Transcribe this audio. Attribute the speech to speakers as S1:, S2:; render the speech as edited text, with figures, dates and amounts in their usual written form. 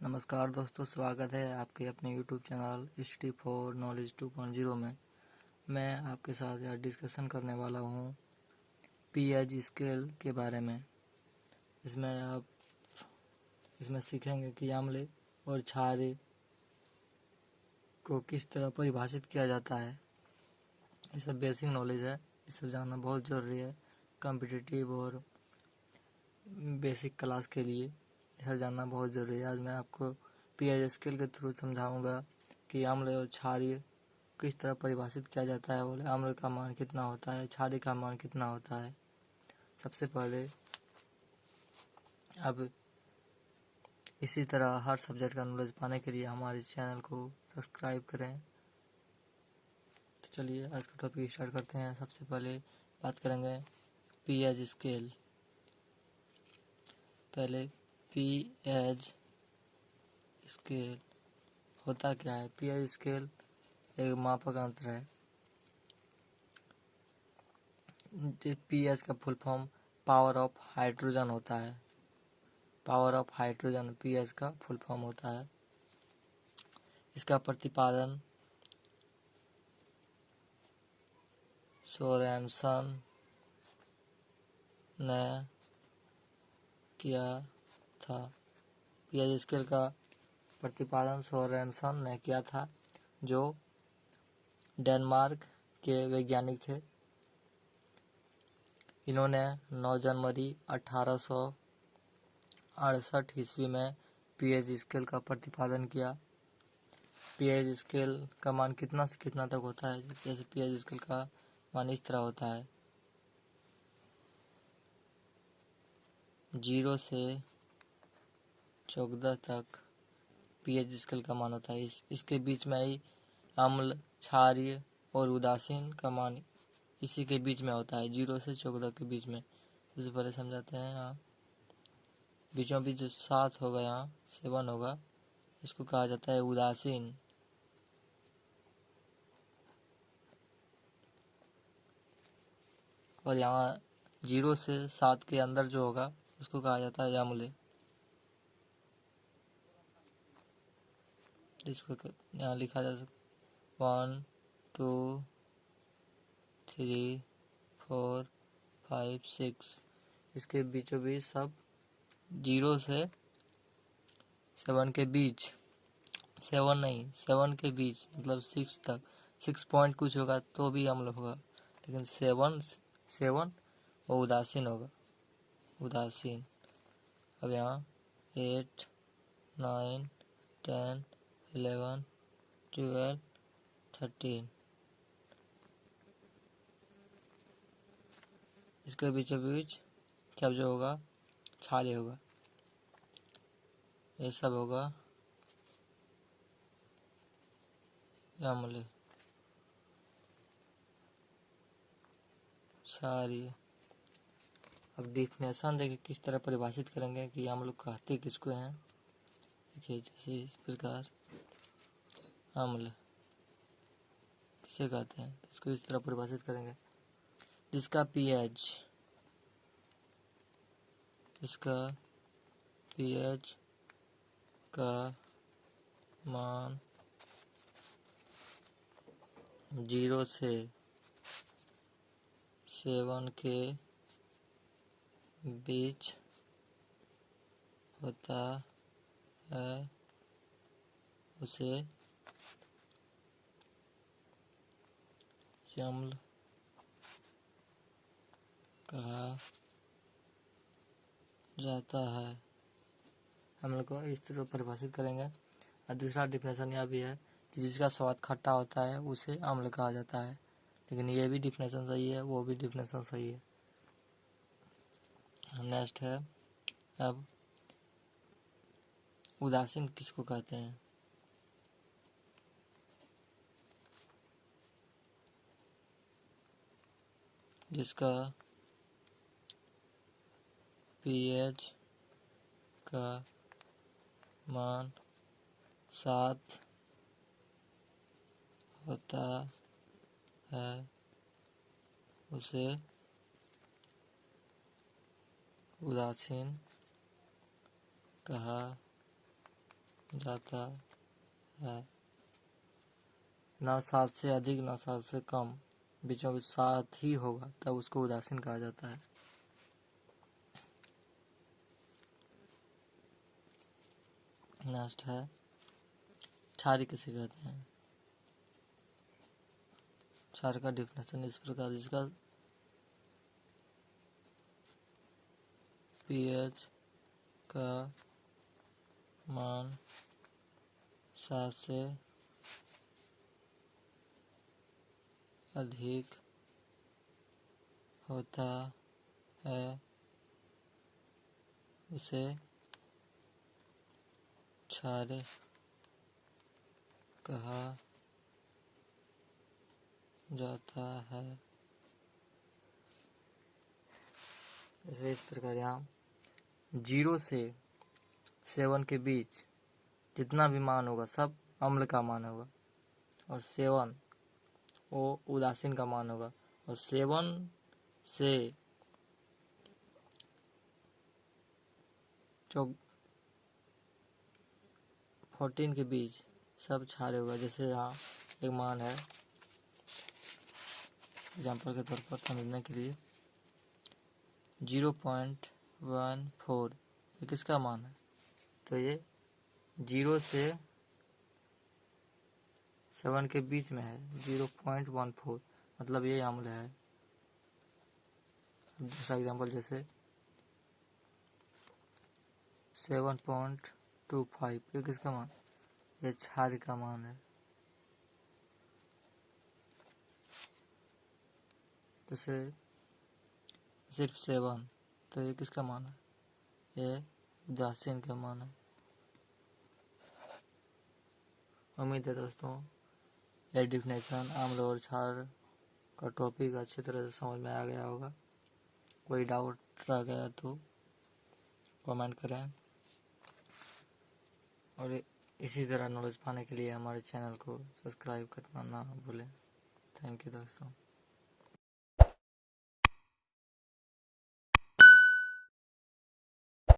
S1: नमस्कार दोस्तों, स्वागत है आपके अपने YouTube चैनल स्टी फॉर नॉलेज 2.0 में। मैं आपके साथ आज डिस्कशन करने वाला हूँ पीएच स्केल के बारे में। इसमें सीखेंगे कि आंवले और छारे को किस तरह परिभाषित किया जाता है। ये सब बेसिक नॉलेज है, ये सब जानना बहुत ज़रूरी है कॉम्पिटिटिव और बेसिक क्लास के लिए। ये सब जानना बहुत ज़रूरी है। आज मैं आपको पीएच स्केल के थ्रू समझाऊंगा कि आम्ल और क्षारीय किस तरह परिभाषित किया जाता है। बोले आम्ल का मान कितना होता है, क्षारीय का मान कितना होता है। सबसे पहले अब इसी तरह हर सब्जेक्ट का नॉलेज पाने के लिए हमारे चैनल को सब्सक्राइब करें। तो चलिए आज का टॉपिक स्टार्ट करते हैं। सबसे पहले बात करेंगे पीएच स्केल। पहले पीएच स्केल होता क्या है। पीएच स्केल एक मापक यंत्र है। पीएच का full form power of hydrogen होता है। पावर ऑफ हाइड्रोजन पीएच का फुल फॉर्म होता है। इसका प्रतिपादन सोरेनसन ने किया था। पीएच स्केल का प्रतिपादन सोरेनसन ने किया था, जो डेनमार्क के वैज्ञानिक थे। इन्होंने 9 जनवरी 1868 ईस्वी में पीएच स्केल का प्रतिपादन किया। पीएच स्केल का मान कितना से कितना तक होता है। जैसे पीएच स्केल का मान इस तरह होता है, 0 से 14 तक पीएच स्केल का मान होता है। इसके बीच में ही अम्ल, क्षारीय और उदासीन का मान इसी के बीच में होता है, 0 से 14 के बीच में। सबसे पहले समझाते हैं। यहाँ बीचों बीच जो 7 होगा, यहाँ 7 होगा, इसको कहा जाता है उदासीन। और यहाँ 0 से 7 के अंदर जो होगा उसको कहा जाता है अम्ल। इसको यहाँ लिखा जा सकता 1 2 3 4 5 6। इसके बीचों बीच सब 0 से 7 के बीच, 7 नहीं 7 के बीच मतलब 6 तक, 6 पॉइंट कुछ होगा तो भी अम्ल होगा, लेकिन 7 वो उदासीन होगा, उदासीन। अब यहाँ 8 9 10 11 12 13 इसके बीचों बीच सब जो होगा क्षारीय होगा। ये सब होगा अम्ल, क्षारीय। अब डिफिनेशन देखिए किस तरह परिभाषित करेंगे कि हम लोग कहते किसको हैं। देखिए जैसे इस प्रकार अम्ल किसे कहते हैं, तो इसको इस तरह परिभाषित करेंगे। जिसका पीएच का मान 0 से 7 के बीच होता है, उसे अम्ल कहा जाता है। अम्ल को इस तरह परिभाषित करेंगे। और दूसरा डिफिनेशन यह भी है कि जिसका स्वाद खट्टा होता है उसे अम्ल कहा जाता है। लेकिन ये भी डिफिनेशन सही है, वो भी डिफिनेशन सही है। नेक्स्ट है अब उदासीन किसको कहते हैं। जिसका पीएच का मान 7 होता है, उसे उदासीन कहा जाता है। 9 साल से अधिक, 9 साल से कम, बीचों बीच साथ ही होगा तब उसको उदासीन कहा जाता है। नेक्स्ट है क्षारी किसे कहते हैं। क्षार का डिफिनेशन इस प्रकार, जिसका pH का मान 7 से अधिक होता है उसे क्षारीय कहा जाता है। इस प्रकार यहाँ 0 से 7 के बीच जितना भी मान होगा सब अम्ल का मान होगा, और 7 वो उदासीन का मान होगा, और 7 से 14 के बीच सब क्षारीय होगा। जैसे यहाँ एक मान है, एग्जाम्पल के तौर पर समझने के लिए 0.14 ये किसका मान है, तो ये 0 से 7 के बीच में है, 0.14 मतलब ये अम्ल है। दूसरा एग्जाम्पल जैसे 7.25 ये किसका मान, ये क्षार का मान है। जैसे सिर्फ 7 तो ये किसका मान है, ये उदासीन का मान है। उम्मीद है दोस्तों ये डिफिनेशन अम्ल और क्षार का टॉपिक अच्छी तरह से समझ में आ गया होगा। कोई डाउट रह गया तो कमेंट करें, और इसी तरह नॉलेज पाने के लिए हमारे चैनल को सब्सक्राइब करना ना भूलें। थैंक यू दोस्तों।